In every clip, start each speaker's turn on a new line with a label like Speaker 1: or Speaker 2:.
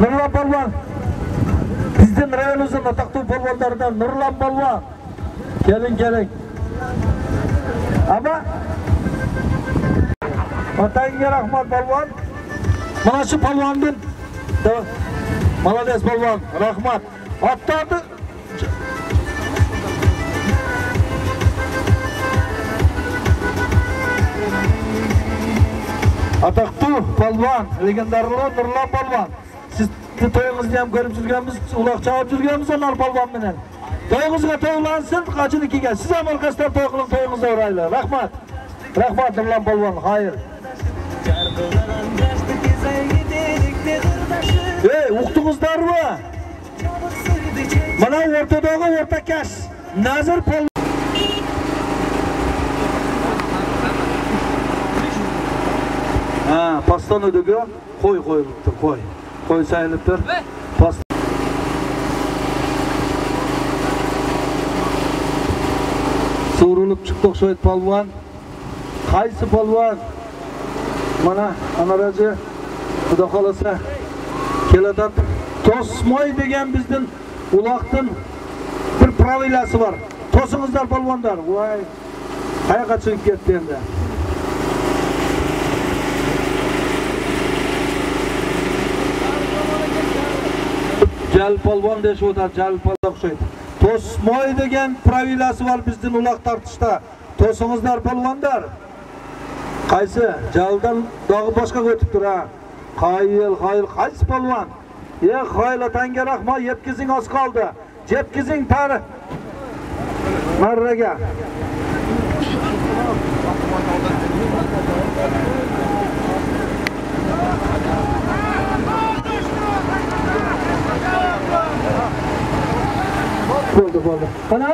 Speaker 1: Nurlan Polvon. Bizden rayonumuzun ataklı polvonlardan Nurlan Polvon. Gelin. Ama Otangga rahmat polvon. Mana shu polvondan Malades polvon, rahmat. Otlarni ataklı polvon, legendarlı Nurlan Polvon. Siz to'yingizni ham ko'rib yurganmiz, uloq chalib yurganmiz onlar polvon bilan. To'yingizga to'ylansın, qachinikiga. Siz ham orqasidan to'y qiling, to'yingizni o'raylar. Rahmat. Rahmat Nurlan Polvon, xayr. Uqdingizlarmi? Mana o'rtadagi o'rtakash Nazir Polvon. Pastan ödügü koyuluptur, koy sayılıptır. So'rulup çıktık şöyle polvon. Qaysi polvon? Mana anaracı Xudo xolasa keladan Tosmoy degan bizden uloqdan bir pravilasi var. Tosingizlar polvonlar. Voy. Qayoqqa chiqib ketdi endi? Jal polvon deyish o'tar, Jal polvon o'xshaydi. Tosmoy degan pravilasi var bizden uloq tartishda. Tosingizlar polvonlar. Qaysi? Jaldan dog'i boshqa o'tibdir ha. Qayil, qaysi polvon? Qayil otangga rahmat, yetkizing oz qoldi. Yetkizing tari. Marraga. Bo'ldi. Qana?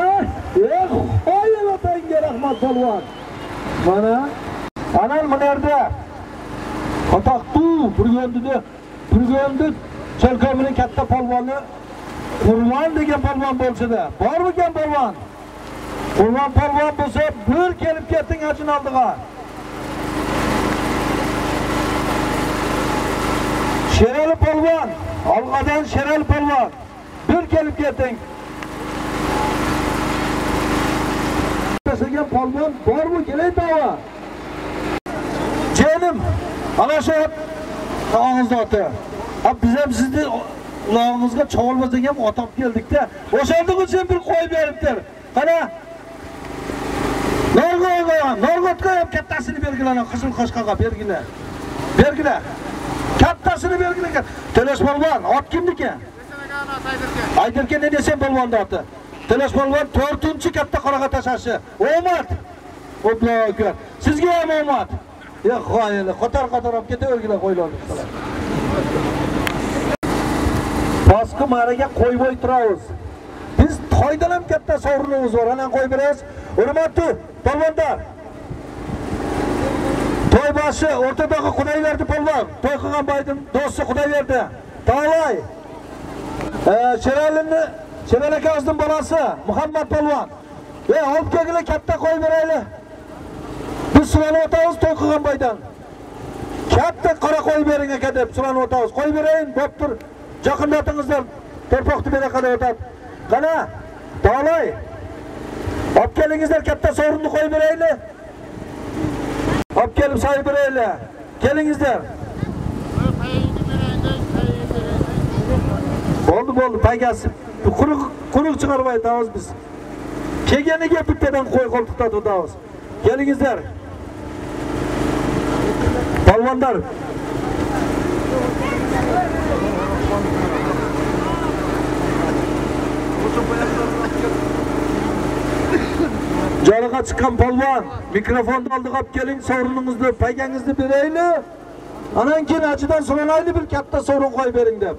Speaker 1: Qayil otangga rahmat polvon. Mana anan bunerda Ataklı Burgundda Chalkomining katta polvoni Qurmon degan polvon bo'lsa-da, bormi ekan polvon? Qurmon polvon bo'lsa, bir kelib ketding achin oldiga. Sherali polvon, olg'adan Sherali polvon. Bir kelib ketding. Degan polvon bormi? Kelay tava. Jenim, ana shu og'izda oti. Biz ham sizni ulog'ingizga cho'g'ilmasak ham otib keldik-da. O'shanda sen bir qo'yib beribdir. Qana? Norg'otga ham kattasini belgilagan, qizil qo'shqaga belgilar. Kattasini belgilagan. To'lash polvon, ot kimniki? Aydirken ne desem polvonda oti. To'lash polvon 4-katta qoraga tashashi. Omad. Oblo'ga. Sizga ham omad. Qo'yili, qator olib ketavergilar qo'ylarni. Boshqa maraga qo'yib turamiz. Biz to'ydan ham katta sovrinimiz bor. Ana qo'yib beramiz. Hurmatli polvonlar. To'y boshi o'rtadagi Xudoyberdi polvon. To'y qilgan boydim do'sti Xudoyberdi. Tolay. Sherali akamizning bolasi Muhammad polvon. Olib kelinglar, katta qo'yib beraylik. Biz sulanib o'tamiz to'y qilgan boydan. Katta qora qo'yib bering aka deb sulanib o'tamiz. Qo'yib berayin, bo'ptur. Yaqinlatingizlar torpoqni bera qilib o'tadi. Qana? Tolay. Olib kelingizlar, katta sovrinni qo'yib beraylik. Olib kelib so'yib beraylik. Kelingizlar. Bo'ldi, pagasi. Quruq chiqarmay tamiz biz. Kelganiga bittadan qo'y qo'ltiqda tutamiz. Kelingizlar. Polvonlar. Jariga chiqqan polvon, mikrofonni oldiga olib keling, sovriningizni, pagangizni beraylik. Anan keyin achidan so'ranaylik, bir katta sovrin qo'yib bering deb.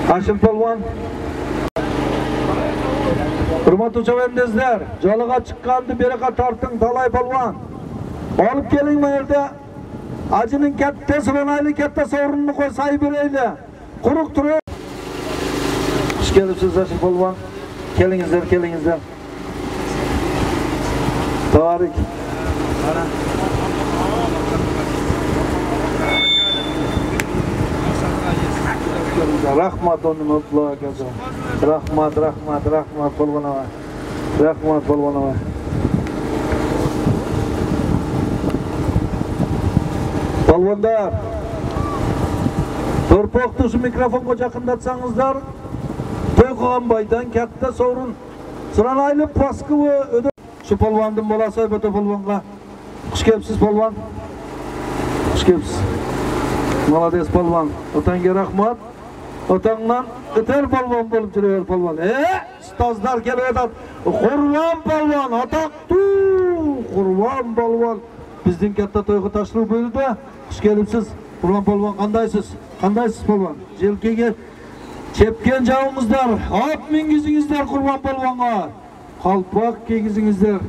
Speaker 1: Hashim polvon. Hurmatli chavandozlar, joliga chiqqanni beraqa torting, Tolay polvon. Olib keling bu yerda. Ajining katta so'ranaylik, katta sovrinni qo'ysay beraylik. Quruq turib. Xush kelibsiz Hashim polvon. Kelingizlar. Tabarik. Rahmat onun mutlu kızım. Rahmat polvonova. Rahmat polvonova. Polvonlar. Torpoqni shu mikrofonga yaqinlatsangizdar. To'y qilgan boydan katta sovrin. Sıranaylı paskı ve öde. Şu polvonning bolasi Oyboto polvonga. Xush kelibsiz polvon. Xush kelibsiz. Молодец polvon. Otanga rahmat. Otangdan o'tar polvon bo'lib yuraver polvon. Ustozlar kelyapti. Qurvon polvon, otaqtu. Qurvon polvon. Bizning katta to'yga tashrif buyurdi. Xush kelibsiz. Qurvon polvon qandaysiz? Qandaysiz polvon? Jelkega chepken javingizlar, ot mingizingizlar Qurvon polvonga. Qalpoq kiygizingizlar.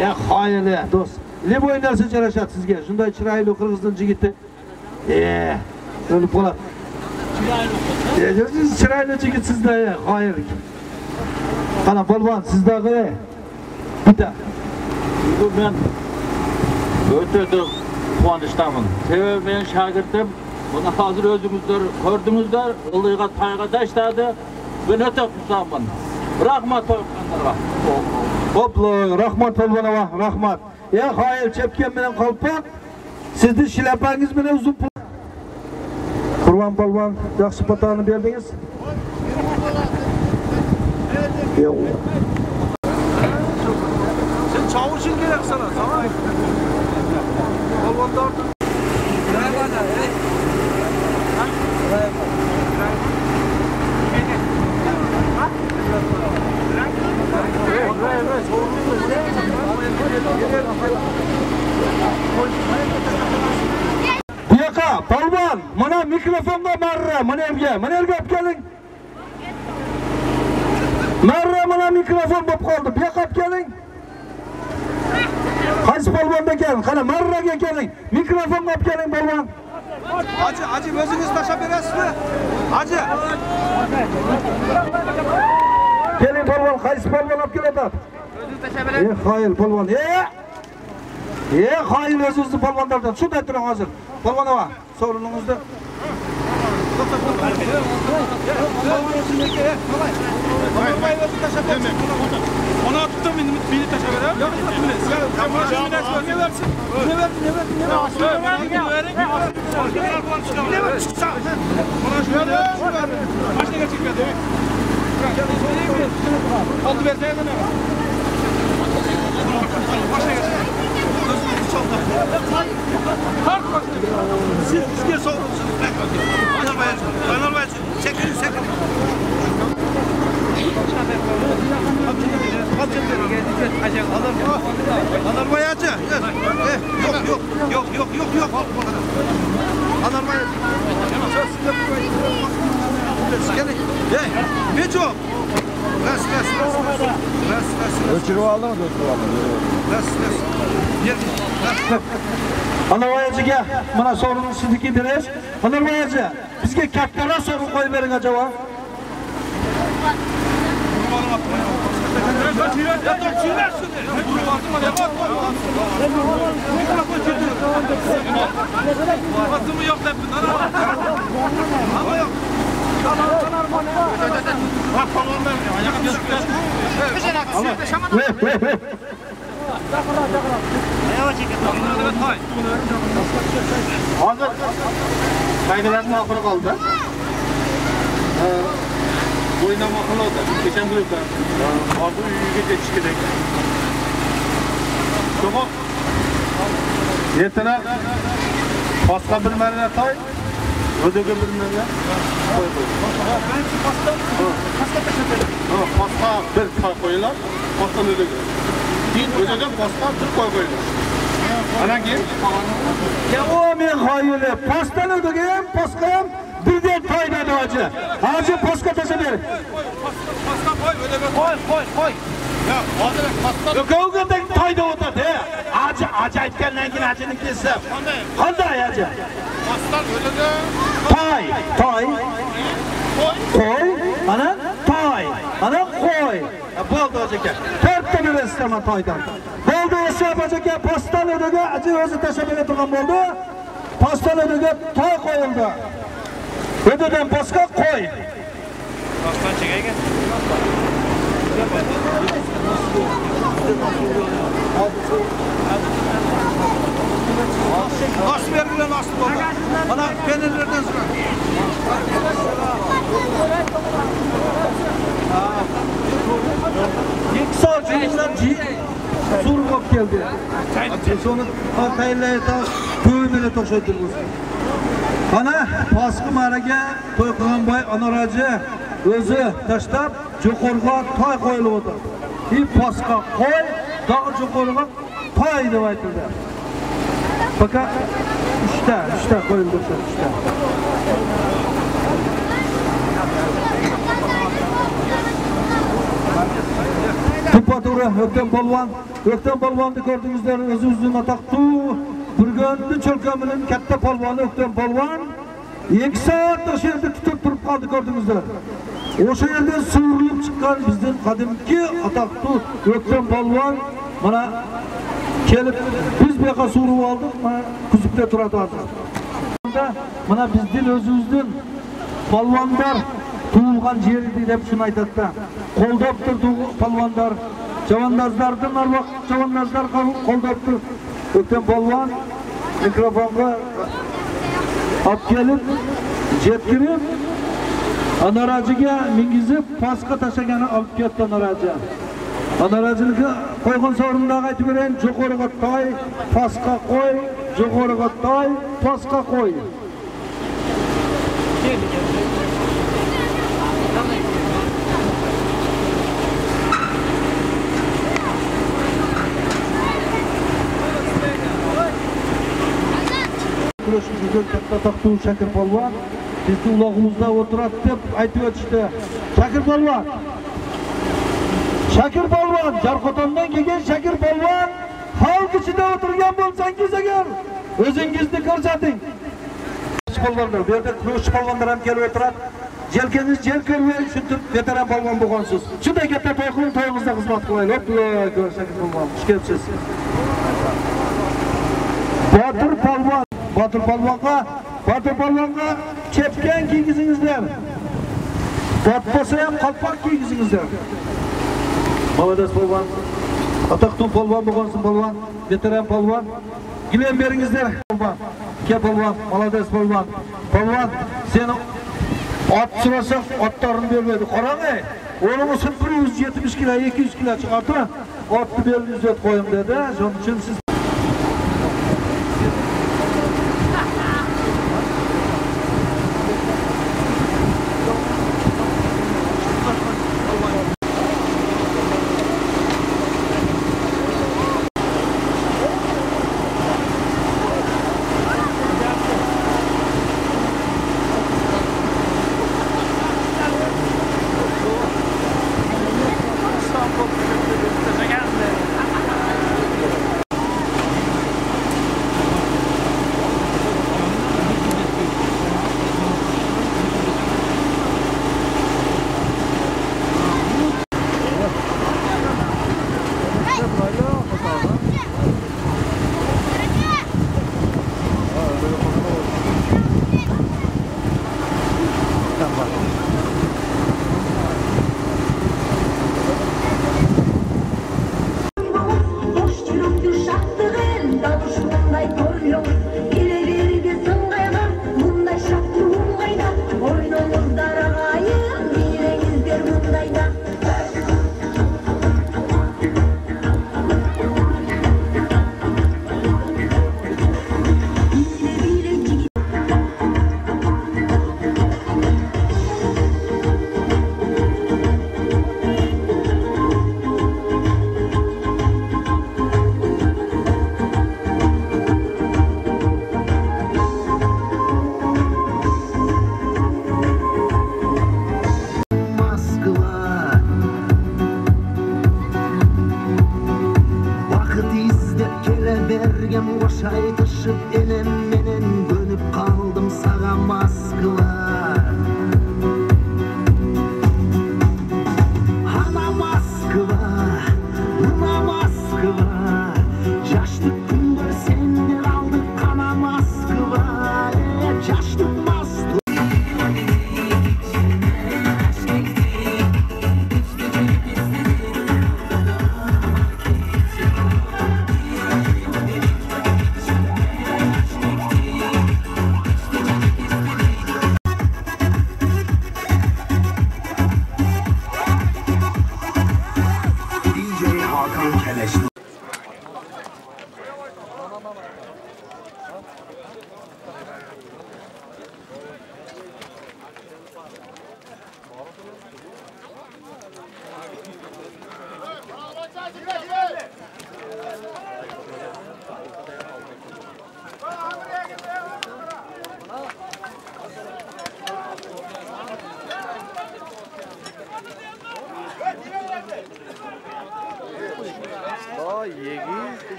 Speaker 1: Ya xoyili do'st. Ne bu narsa jarashat sizga? Shunday chiroyli qirg'izning yigiti. O'lib qoladi. Chiroyli yigit sizda, xoyil. Qana polvon sizdagi bitta.
Speaker 2: Bu men o'ta quvonchdaman. Sebebi men shogirdim. Buni hozir o'zingizlar ko'rdingizlar, ilg'at qayga tashladi. Ben o'ta xursandman. Rahmat polvonlarga.
Speaker 1: Hoplo, rahmat polvonova, rahmat. Ya xoyil chepken bilan qalpoq. Sizning shilapangiz bilan uzun pul. Qurvon polvon, yaxshi patoni berdingiz. Yo'q. Sen çavuşun gerek sana, tamam? Polvonlar. Buyaka, polvon, mana mikrofonga marra, mana yerga olib keling. Marra mana mikrofon bo'lib qoldi. Buyaka olib keling. Qaysi polvonda ekan? Qana marraga keling. Mikrofonga olib keling polvon. Hacı o'zingiz tashlab berasizmi? Hacı. Keling polvon, qaysi polvon olib keladi? O'zingiz tashlab berasiz. Xoyil polvon. Xoyil o'zingizni polvonlardan. Shunday turing hozir. Polvonova, sovriningizni. Ona tuttum beni taşa ver. Yok Sizge sorumlusunuz. Anarbayacı. Çekilin. Anarbayacı. Yok. Anarbayacı. Gelin. Ne çok? Ras. Ölçürü aldı mı? Ras. Anarbayacıga mana sorun sizniki deriz. Anarbayacı, bizga kattaroq sorun qo'yib bering acaba.
Speaker 2: Hozir qaydalarning oxiri qoldi. O'ynama qiladi. Keçen grupta. Hozir uyga ketish kerak. To'g'ri. Ertalar boshqa bir marra to'y, o'ziga bir marra qo'y. Boshqa bir to'y qo'yinglar, boshqa o'ziga. Keyin o'ziga boshqa bir to'y qo'yinglar. Ana keyin
Speaker 1: Ya o men xoyili, pastan o'ziga ham, boshqa ham birden to'y dedi hoji. Hoji boshqa tashlab ber. Boshqa qo'y, o'ziga qo'y. Ya, hozir pastan. Yo'q, to'yda o'tadi. Hoji aytgandan keyin hojini kesib. Qanday hoji? Pastan o'ziga to'y. Qo'y, ana to'y. Ana qo'y. Bo'ldi hoji aka. To'rtta berasizmi to'ydan? Bo'ldi hoji aka, pastan o'ziga o'zi tashlab berib turgan bo'ldi. Pastan o'ziga to'y qo'yildi. Ödeden başka koy.
Speaker 3: Nasıl vergiler nasıl baba? Bana peynirlerden sonra.
Speaker 1: İlk savcılıklar sur kop geldi. Sonra akayla ta köyüne toşadırız. Ana baskı maraga toy qilgan boy anaracı özü taştab jo'qorga toy qo'yilib o'tir. Pasqa qo'y, dog' jo'qorga toy deb aytildi. Fakat üçta qo'yildi, üçta. Tupaturu Ökten Polvon'ni ko'rdingizlar, o'zimizning ataqli Burgundy cho'lkamining katta polvoni Ökten Polvon 2 soat o'sha yerda tutib turib qoldi, ko'rdingizlar. O'sha yerdan surilib chiqqan bizning qadimki ataqli Ökten Polvon mana kelib biz bu yoqqa surib oldik, mana kuzukda turadi hozir. Mana bizning o'zimizning polvonlar tug'ilgan yeri deb shuni aytadi. Qo'ldab turdi polvonlar. Chavandozlardan narvaq chavandozlar qo'ldab turdi. Ökten Polvon mikrofonga olib kelib, jetkirib, anarajiga mingizib, pasqa tashlagani olib ketdi anaraji. Anarajiga qo'ygan so'rindaga aytib berayin, jo'qoriga toy, pasqa qo'y, jo'qoriga toy, pasqa qo'y. Kurashchilar katta taqtu Shakir Polvon bizni ulog'imizda o'tiradi deb aytib o'tishdi. Shakir Polvon, Jarqo'tondan kelgan Shakir Polvon, xalq ichida o'tirgan bo'lsangiz agar o'zingizni ko'rsating. Polvonlar, bu yerda kurashchi polvonlar ham kelib o'tiradi. Jelkangiz yer ko'rmay shunday veteran polvon bo'lgansiz. Shunday katta to'yqin to'yimizda xizmat qilaylik. Xudoga Shakir Polvon, xush kelibsiz. Botir Polvonga chepkan kiygizingizlar. Botbosa ham qalpoq kiygizingizlar. Молодец polvon. Ataqli polvon bo'lgansiz polvon, veteran polvon. Gilam beringizlar polvon. Ke polvon, молодец polvon. Polvon, seni ot surasak otlarini bermaydi. Qarang-ey. Onun uchun 170 kilo, 200 kilo chiqardi. Otni belingizga uzat qo'yim dedi. Shuning uchun siz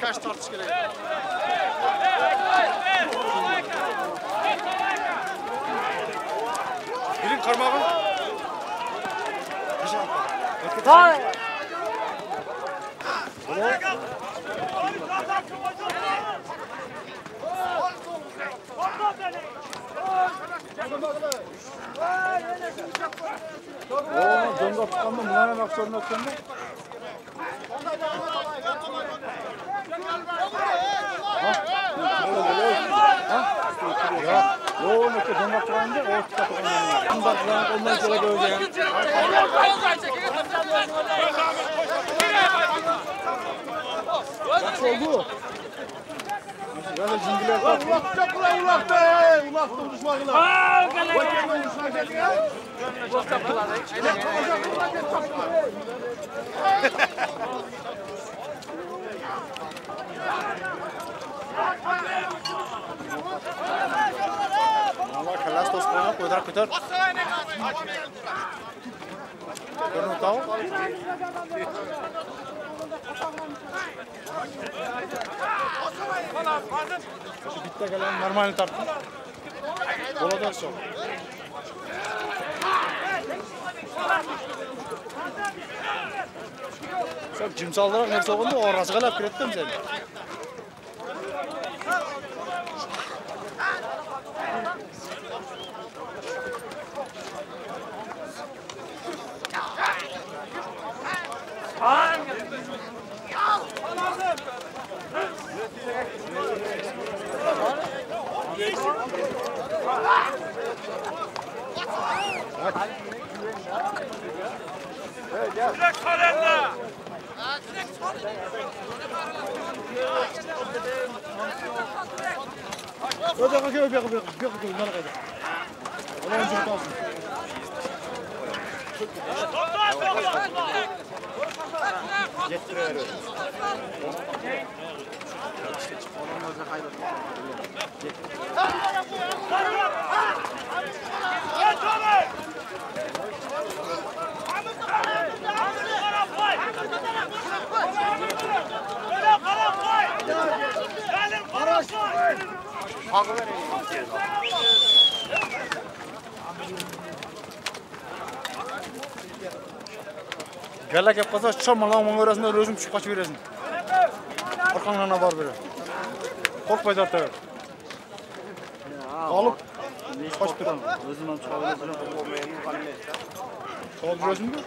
Speaker 2: Kaç tartış gerek. Birin karmağı.
Speaker 4: Hayır.
Speaker 2: Dönüp çıkandı, bunlara bak sorun atsandı. Yo, ne kadar dönüp çıkandı, o çıkandı. Ondan sonra göreceğim. Kaç oldu? Ya da cindiler kalktı. Ulak ulan ulak be! Ulak duruşma kılar. Aaa! Bakayım duruşma geldi ya. Boş kapılar. Allah kalas tosqona ko'tar ko'tar. Ko'rinib tav. Şu bitta gelen normal tartın. Boladan sok. Sen cimsaldıra nerse oldu orası galap kirettim seni.
Speaker 5: Direkt kalende.
Speaker 2: Öde kakıyor bir bunlara kadar. Ulan çok olsun. Getiriyor. Gala gap qilsa chormalar o'ng'irasin, o'zim tushib qochib berasan. Orqangdan bor beri. Qo'rqmay tortaver. Olib qochib turaman.
Speaker 6: O'zim ham chiqib olaman.
Speaker 2: Olib yurasizmi?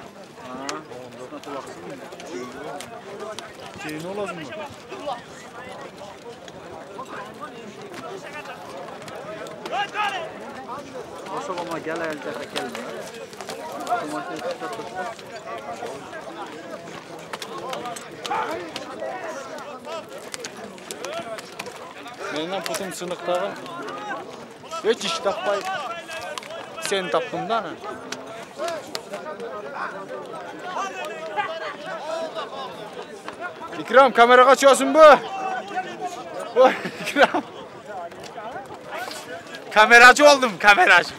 Speaker 2: Ha, keyin olasizmi?
Speaker 6: O'sha gala elchaqa keldi.
Speaker 2: Mendan putum siniqdagi. Hech ish topmay sen topdim-da ana. İkram kameraga chiqasin bu. Voy İkram. Kameracı oldum, kameracı.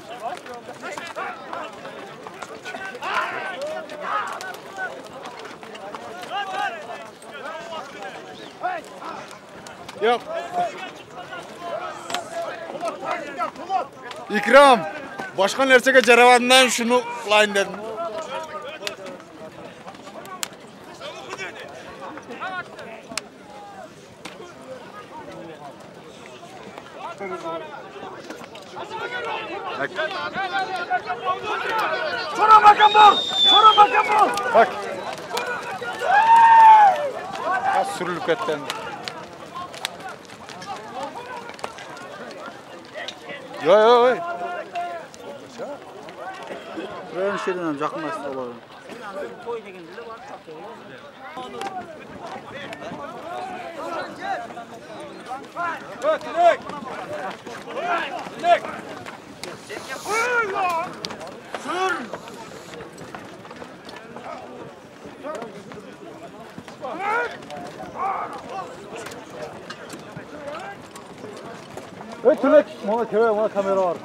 Speaker 2: Yok. İkram, başka nersege ceravandan şunu line dedim.
Speaker 1: Şuna bakın bu! Şuna bakın bu!
Speaker 2: Bak.
Speaker 3: Sürülüp ketken. Yoy.
Speaker 6: Buranın şeyden hem jakınlaştı olalım.
Speaker 2: Dilek.
Speaker 3: Tülek, bana köye, bana kamera var.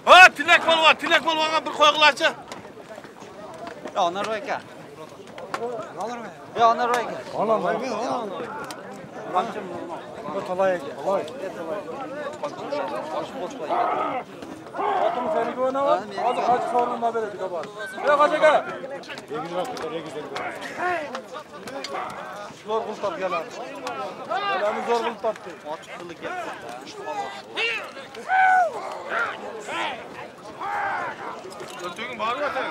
Speaker 2: Ha, Tilek balvan bir koygularçı.
Speaker 6: Ya onlar var ki. Ya onlar var ki.
Speaker 3: Atımı seni güvene var. Hadi kaç sorununa veredik abi. Ya kaç ege? Zor kultap gel abi. Geleni zor kultap değil.
Speaker 6: Açıklık yaptı.
Speaker 2: Götüğün bağırı var sen.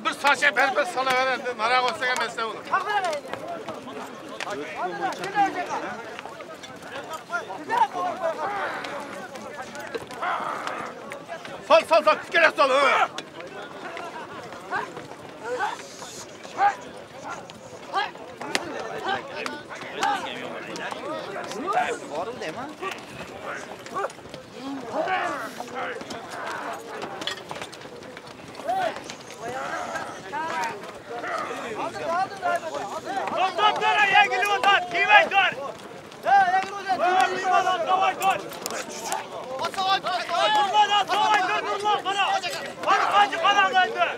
Speaker 2: Bir saçı berber sana verendi. Narak olsa gelmezse olur. Sal. Gel sal.
Speaker 6: Var değil mi?
Speaker 2: Dostlar yengili otan. Kime dur?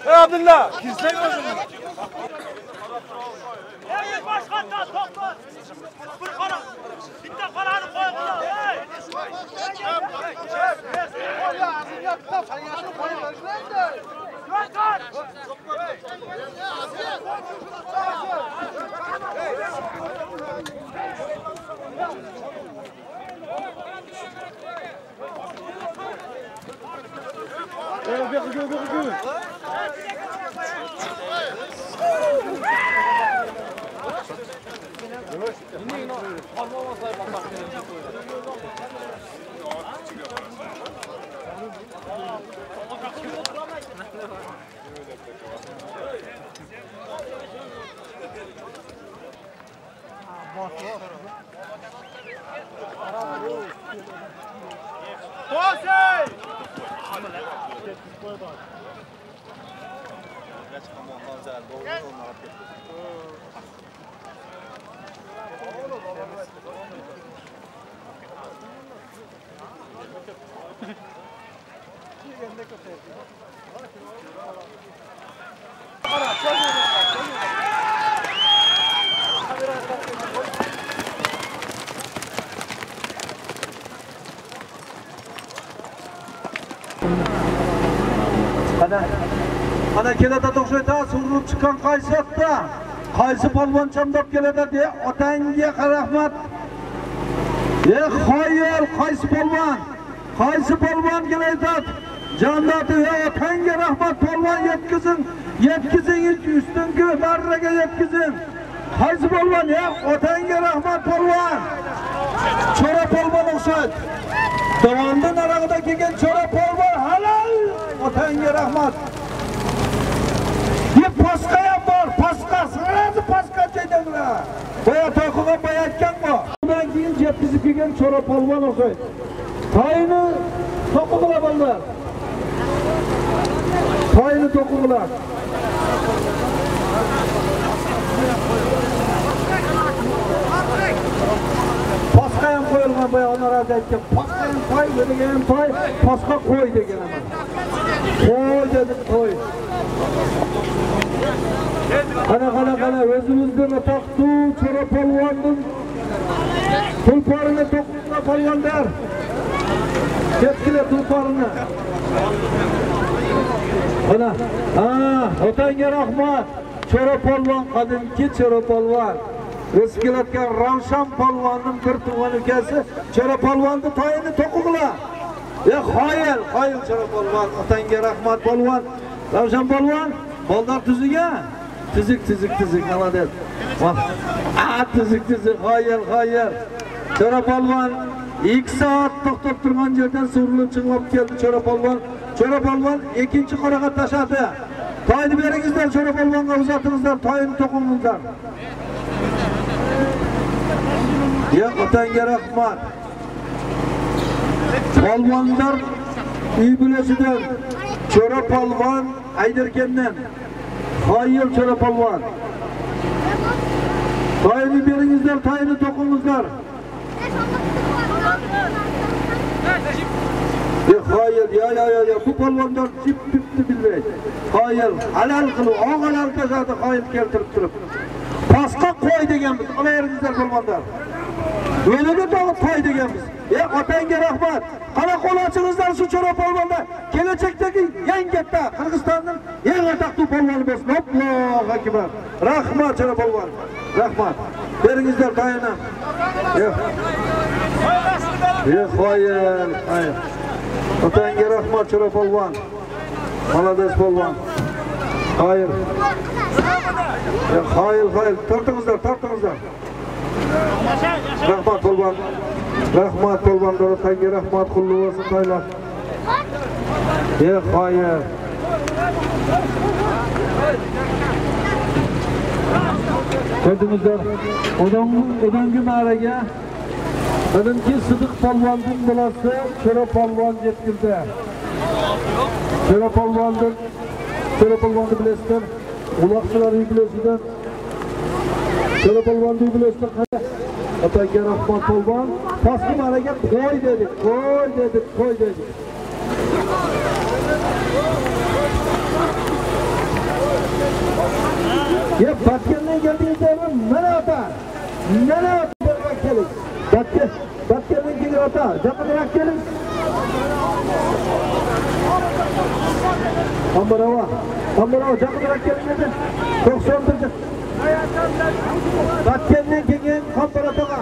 Speaker 3: Hey Abdullah, kimse görmüyor.
Speaker 2: Başkandan topla. Bir para. Bir de paranı koy.
Speaker 3: Gel.
Speaker 1: Ana kelada to'xshayda surib chiqqan qaysi yoqda qaysi polvon chamdab keladi de otangga rahmat. Xoyol qaysi polvon kelaydi? Jannati otangga rahmat polvon yetkizing ustungi barraga yetkizing. Qaysi polvon otangga rahmat polvon. Chora polvon o'xshaydi. Davonda narag'ida kelgan chora polvon halol otangga rahmat. Paska yapar, paska çeydemler. Baya tokuğa bayatken bu. Ben giyin cephisi giyen çora polvan olsaydı. Tayını tokuğula ballar. Tayını tokuğula. Paskayam koyulgan baya ona razı etken. Paskayam tay, ödegeyim tay, paska koy degen hemen. Koy dedim koy. Kana özümüzden ataktu çora polvandın tulparını tokukla polvan der. Ketkile tulparını. Kana, otanga rahmat. Çora polvan kadimki çora polvan. Eskilatgan Ravshan polvonning bir tuğan ukasi çora polvonni toyini tokukla. Ya hayır Şarap polvon, otanga rahmat polvon. Ravshan polvon, boldor tuziga. Tizik, молодец. Tizik, hayır. Şarap polvon 2 saat to'xtab turgan yerdan surilib chiqib keldi Şarap polvon. Şarap polvon ikinchi qoraga tashladi. Toyni beringizlar, Şarap polvonga uzatingizlar, toyni to'qingizlar. Ya otanga rahmat. Polvonlar uy bilasidan Şarap polvon aydirgandan. Hayır Şarap polvon. Toyni beringizlar, toyni to'qingizlar. Hayır ya bu polvonlar jip bilmaydi. Hayır halal qilib, og'alar tasadi hayır keltirib turib. Pasqa qo'y deganmiz, olayeringizlar polvonlar. O'liga tog'ib qo'y deganmiz. Otanga rahmat. Qana qo'l ochingizlar shu Şarap polvonlar. Kelajakdagi yangi katta Qirg'izistonning eng atoqli polvoni bo'lsin. Allohu akbar. Rahmat Şarap polvon. Rahmat. Beringizlar to'yini. Hayır. Otanga rahmat Şarap polvon. Молодец polvon. Hayır. Hayır. Tortingizlar. Rahmat polvon. Otanga rahmat qullu bo'lsin to'ylar. Hayır. Ko'rdingizlar, odamga ma'raga Birinchi Sidiq polvonning bolasi Şarap polvon yetkildi. Şarap polvonni bilasizlar. Uloqchilar yubilesidan Şarap polvonni yubilesidan otanga rahmat polvon. Pastki ma'raga qo'y dedik. Ya Batkendan keldingizmi? Mana ota keling. Batkendan keling ota, jaqinroq keling. Ambarova jaqinroq keling dedi. 91. Batkendan kelgan Qambarotaga.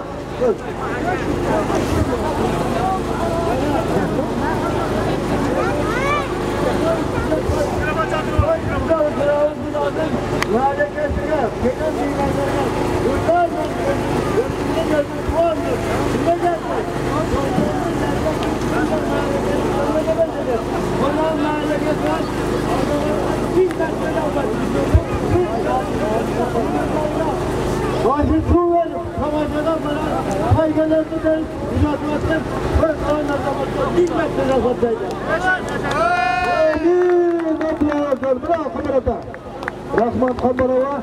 Speaker 1: Rahmat Qambarova.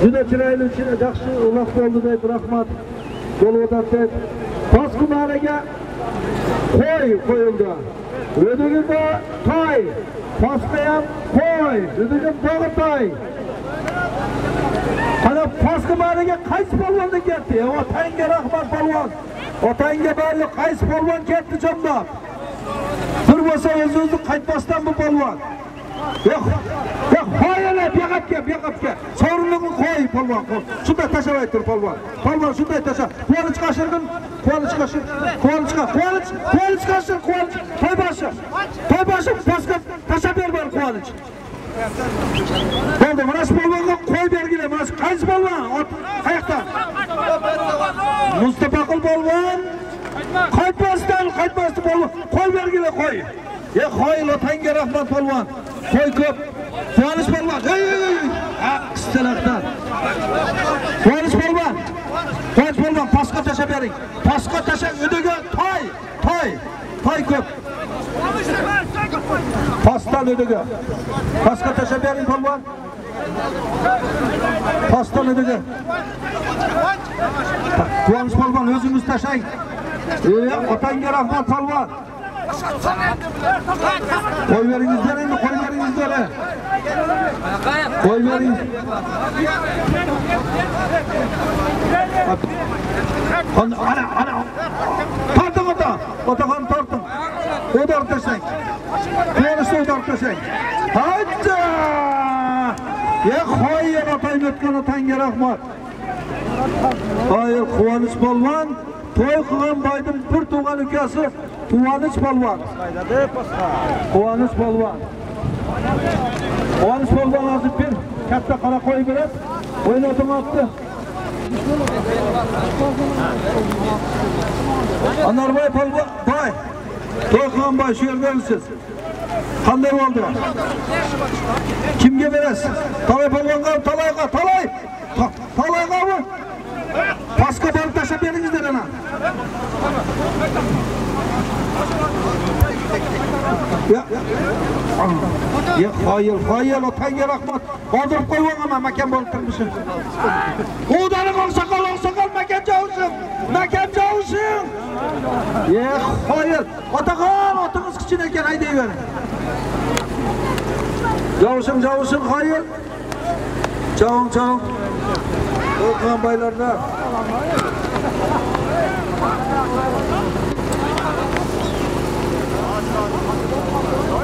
Speaker 1: Juda chiroyli, yaxshi uloq bo'ldi deb rahmat. Bo'lib Pastki ma'raga qo'y qo'yildi. O'digiga toy, pastga ham qo'y, o'digiga bog'i toy. Qana pastki ma'raga qaysi polvondan ketdi? Otanga rahmat polvon. Otanga barli qaysi polvon ketdi jomdoq? Bir bo'lsa o'z-o'zi qaytmasdan bu polvon. Yo'q, qo'yinglar, beqapga. Sovrinni qo'y polvon. Shunday tashlab tur polvon. Polvon shunday tasha. Quvonch qashirgin, quvonch. To'y boshi pastga tashlab ber quvonch. Bo'ldi, mana shu polvonga qo'y bergila, mana shu qaysi polvon? Qayoqda? Mustafaqul polvon. Qaytmasdan polvon. Qo'y bergila, qo'y. Qo'y otanga rahmat polvon. Qo'y ko'p. Quvonch polvon. Qistalaqdan. Quvonch polvon, pastga tashlab bering. Pastga tashlab o'diga toy ko'p. Pastdan o'diga. Pastga tashlab bering polvon. Pastdan o'diga. Quvonch polvon o'zingiz tashlang. Otanga rahmat polvon. Qo'y beringizlar endi, qo'y beringizlar. Ana. Torting ota. Otaxon torting. O'darib tashlang. Quvonchni o'darib tashlang. Hajja! Qo'y otang o'tgan otanga rahmat. Hayır, Quvonch polvon to'y qilgan boyning bir tug'an ukasi Quvonich polvon. Quvonich polvon. Quvonich polvon hozir bir katta qora qo'y berib o'ynatmoqda. Anarboy polvon, boy. To'y qilgan boy shu yerdansiz. Qanday bo'ldi? Kimga berasiz? Talay polvonga, Talayga, Talay. Talaygami? Paska borib tashlab beringizlar ana. Ya hayır, otanga rahmat. Qoldirib qo'yganman, makan bo'lib turibsiz. O'dani oqsoqol, makan javushin. Makan javushin. Ya hayır, otaxon, otingiz kichkina ekan, haydayver. Javushin, hayır. Çağın. O'qan baylarda.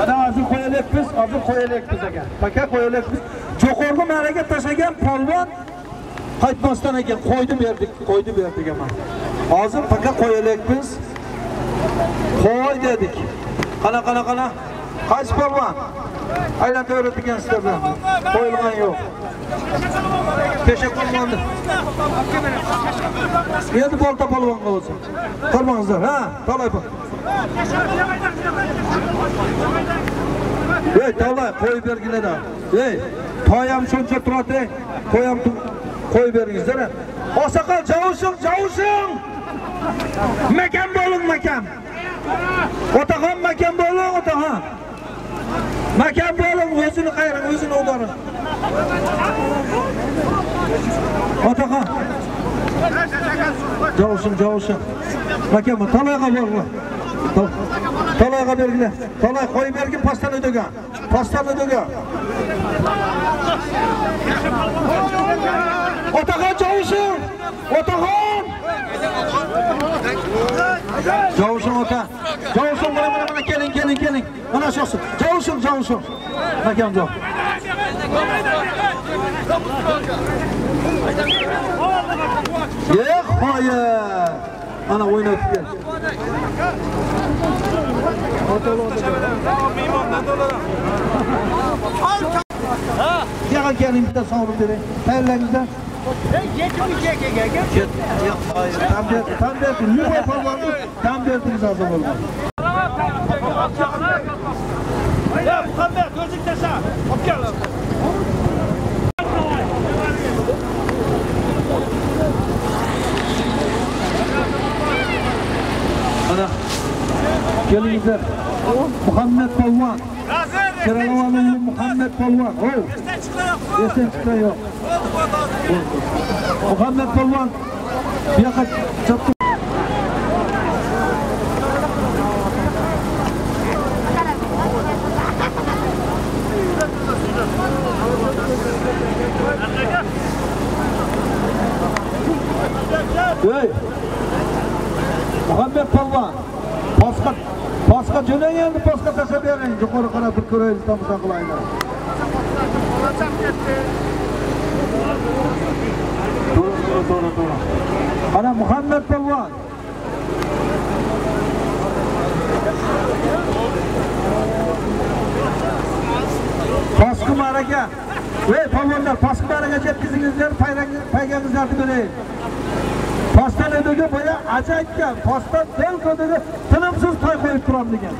Speaker 1: Ana hozir qo'yalakmiz ekan. Paka qo'yalakmiz. Jo'qorga maraga tashlagan polvon qaytmasdan ekan, qo'ydi berdik ama. Hozir paka qo'yalakmiz. Qo'y dedik. Qana. Qaysi polvon? Aylanib o'ratigan sizlardan. Qo'yilgan yo'q. Teşekkür ederim. Endi bolta polvonga bo'lsin. Qilmangizlar, ha? Talay bu. Ey, Talay, qo'y berginglar. Ey, to'yam shuncha turadi, qo'yam qo'y beringizlar. Oqsoqol, javushin. Makan bo'ling, makan. Otaxon makan bo'ling, otaxon. Makan bo'ling, o'zini qayring, o'zini o'daring. Otaxon. Javushin. Makan, Talayga boringlar. Talayga berginglar. Talay qo'y bergin, pastan o'dagan. Otaxon, javushin. Otaxon. Javushin ota. Javushin mana keling. Mana shusi. Javushin. Makan jo'q. Yo'q, hayır. Ana o'ynatib kel. Yaqin keling, bitta sovrin bering. Tayyorlangizlar. Tam berdim. Nima polvonni? Tam berdingiz hozir bo'lmadi.
Speaker 2: Ya Muhammed, gözlük tasha. Hop gel.
Speaker 1: Ana. Kelingizlar. Muhammed polvon. Kiralovani Muhammed polvon. Esdan chiqdi yo'q. Muhammed polvon. Bu yoqqa chapdi. Hey! Muhammed polvon. Paska jo'nang endi, paska tashlab bering. Yuqori qarab bir ko'raylik, tomosha qilaylik. To'g'ri. Ana Muhammed polvon. Paska maraga. Ey polvonlar, paska maraga yetkizingizlar, paygangizlarni beraylik. Pastan ödüge boya acayipken, pastan del koduge tinimsiz toy koyup duram degan.